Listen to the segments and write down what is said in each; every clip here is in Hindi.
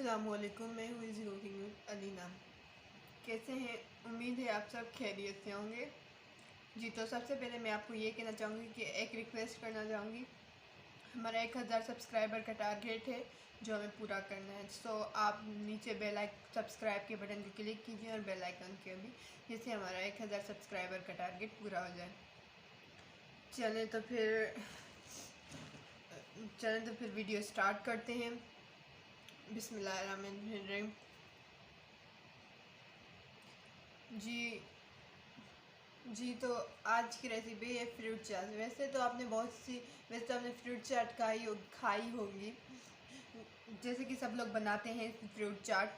अस्सलामुअलैकुम, मैं हूँ इज़ी कुकिंग विद अलीना। कैसे हैं? उम्मीद है आप सब खैरियत से होंगे। जी, तो सबसे पहले मैं आपको ये कहना चाहूँगी कि एक रिक्वेस्ट करना चाहूँगी। हमारा 1000 सब्सक्राइबर का टारगेट है जो हमें पूरा करना है। सो आप नीचे बेल आइकन सब्सक्राइब के बटन को क्लिक कीजिए और बेल आइकन के भी, जिससे हमारा 1000 सब्सक्राइबर का टारगेट पूरा हो जाए। चलें तो फिर वीडियो स्टार्ट करते हैं। बिस्मिल्लाहिर्रहमानिर्रहीम। जी, तो आज की रेसिपी है फ्रूट चाट। वैसे तो आपने फ्रूट चाट खाई होगी, जैसे कि सब लोग बनाते हैं फ्रूट चाट।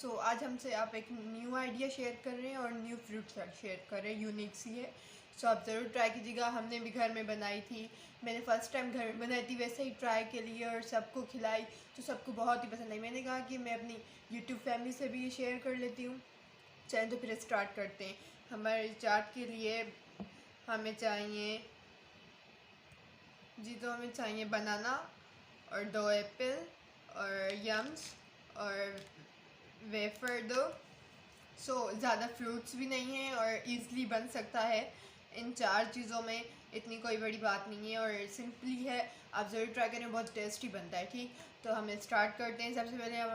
सो आज हमसे आप एक न्यू आइडिया शेयर कर रहे हैं और न्यू फ्रूट चाट शेयर कर रहे हैं, यूनिक सी है। सो आप ज़रूर ट्राई कीजिएगा। हमने भी घर में बनाई थी, मैंने फ़र्स्ट टाइम घर में बनाई थी, वैसे ही ट्राई के लिए और सबको खिलाई तो सबको बहुत ही पसंद आई। मैंने कहा कि मैं अपनी यूट्यूब फैमिली से भी ये शेयर कर लेती हूँ। चलें तो फिर स्टार्ट करते हैं। हमारे चाट के लिए हमें चाहिए बनाना और 2 एप्पल और यम्स और वेफर 2। ज़्यादा फ्रूट्स भी नहीं है और इजीली बन सकता है। इन 4 चीज़ों में इतनी कोई बड़ी बात नहीं है और सिंपली है, आप ज़रूर ट्राई करें, बहुत टेस्टी बनता है। ठीक, तो हम स्टार्ट करते हैं। सबसे पहले हम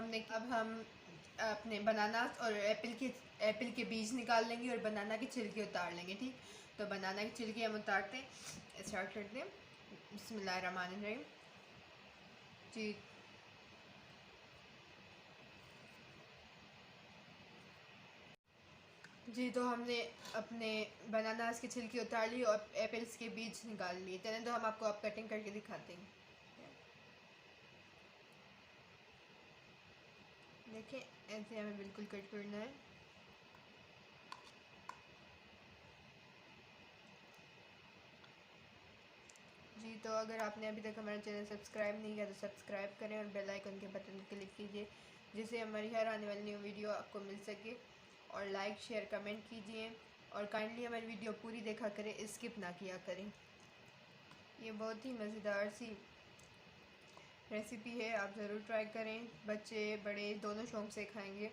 अपने बनाना और एप्पल के बीज निकाल लेंगे और बनाना के छिलके उतार लेंगे। ठीक, तो बनाना के छिलके हम उतारते हैं, स्टार्ट करते हैं। बिस्मिल्लाहिर्रहमानिर्रहीम। जी जी, तो हमने अपने बनानास के छिलके उतार लिए और एप्पल्स के बीज निकाल लिए। चलें तो हम आपको अब कटिंग करके दिखाते हैं। देखिए, ऐसे हमें बिल्कुल कट करना है। जी, तो अगर आपने अभी तक हमारा चैनल सब्सक्राइब नहीं किया तो सब्सक्राइब करें और बेल आइकन के बटन को क्लिक कीजिए, जिससे हमारी हर आने वाली न्यू वीडियो आपको मिल सके। और लाइक शेयर कमेंट कीजिए और काइंडली हमारी वीडियो पूरी देखा करें, स्किप ना किया करें। ये बहुत ही मज़ेदार सी रेसिपी है, आप ज़रूर ट्राई करें। बच्चे बड़े दोनों शौक़ से खाएंगे।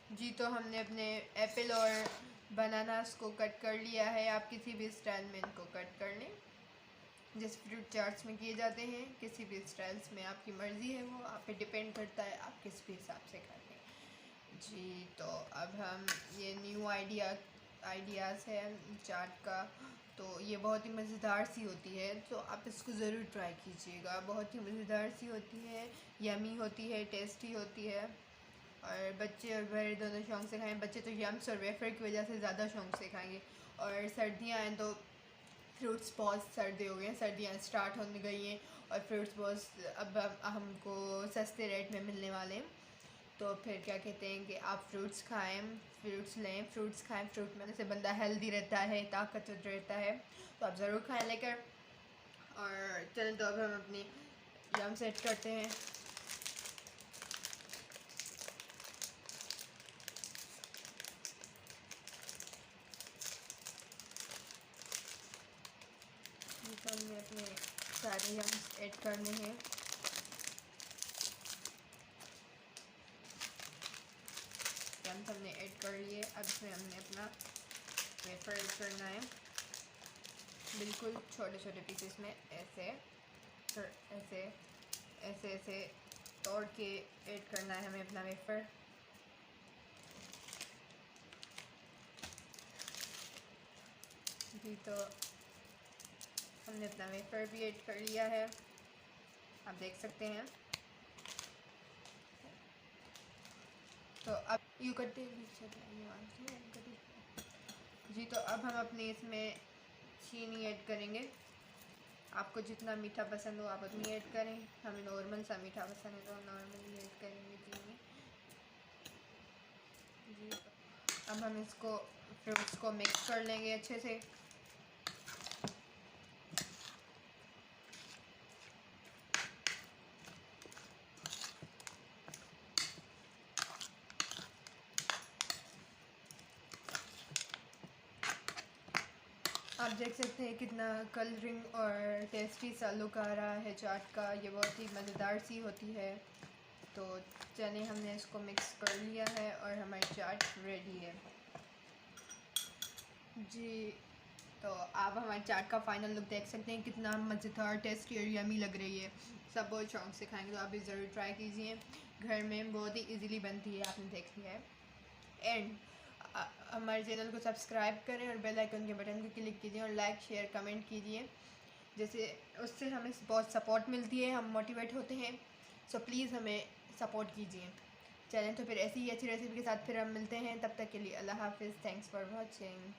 जी, तो हमने अपने एप्पल और बनानास को कट कर लिया है। आप किसी भी स्टाइल में इनको कट कर लें, जैसे फ्रूट चाट्स में किए जाते हैं। किसी भी स्टाइल्स में आपकी मर्ज़ी है, वो आप पे डिपेंड करता है, आप किस भी हिसाब से खाते हैं। जी, तो अब हम ये न्यू आइडियाज़ है चाट का, तो ये बहुत ही मज़ेदार सी होती है, तो आप इसको ज़रूर ट्राई कीजिएगा। बहुत ही मज़ेदार सी होती है, यमी होती है, टेस्टी होती है और बच्चे और बड़े दोनों शौक़ से खाएँ। बच्चे तो यम्स और वेफर की वजह से ज़्यादा शौक़ से खाएंगे। और सर्दियाँ हैं तो फ्रूट्स बहुत सर्दी हो गए हैं, सर्दियाँ स्टार्ट होने गई हैं और फ्रूट्स बहुत अब हमको सस्ते रेट में मिलने वाले हैं। तो फिर क्या कहते हैं कि आप फ्रूट्स खाएँ, फ्रूट्स लें, फ्रूट्स खाएँ। फ्रूट में से बंदा हेल्दी रहता है, ताकतवर रहता है, तो आप ज़रूर खाएँ लेकर। और चलें तो अब हम अपनी यम सेट करते हैं। तो हमने अपने सारे यम्स ऐड करने हैं। यम्स हमने ऐड कर लिए। अब इसमें हमने अपना वेफर ऐड करना है, बिल्कुल छोटे छोटे पीसेस में ऐसे ऐसे ऐसे ऐसे तोड़ के ऐड करना है हमें अपना वेफर। जी, तो हमने अपना वेफर भी ऐड कर लिया है, आप देख सकते हैं। तो अब यू करते जी, तो अब हम अपने इसमें चीनी ऐड करेंगे। आपको जितना मीठा पसंद हो आप उतनी ऐड करें। हमें नॉर्मल सा मीठा पसंद है तो नॉर्मली ऐड करेंगे चीनी। जी, अब हम इसको फ्रूट्स को मिक्स कर लेंगे अच्छे से। अब आप देख सकते हैं कितना कलरिंग और टेस्टी सा लुक आ रहा है चाट का। ये बहुत ही मज़ेदार सी होती है। तो चने हमने इसको मिक्स कर लिया है और हमारी चाट रेडी है जी। तो आप हमारे चाट का फाइनल लुक देख सकते हैं, कितना मज़ेदार टेस्टी और यमी लग रही है। सब बहुत शौक से खाएंगे, तो आप भी ज़रूर ट्राई कीजिए। घर में बहुत ही इजीली बनती है, आपने देख लिया है। एंड हमारे चैनल को सब्सक्राइब करें और बेल आइकन के बटन को क्लिक कीजिए और लाइक शेयर कमेंट कीजिए, जैसे उससे हमें बहुत सपोर्ट मिलती है, हम मोटिवेट होते हैं। सो प्लीज़ हमें सपोर्ट कीजिए। चलें तो फिर ऐसी ही अच्छी रेसिपी के साथ फिर हम मिलते हैं। तब तक के लिए अल्लाह हाफिज़। Thanks for watching.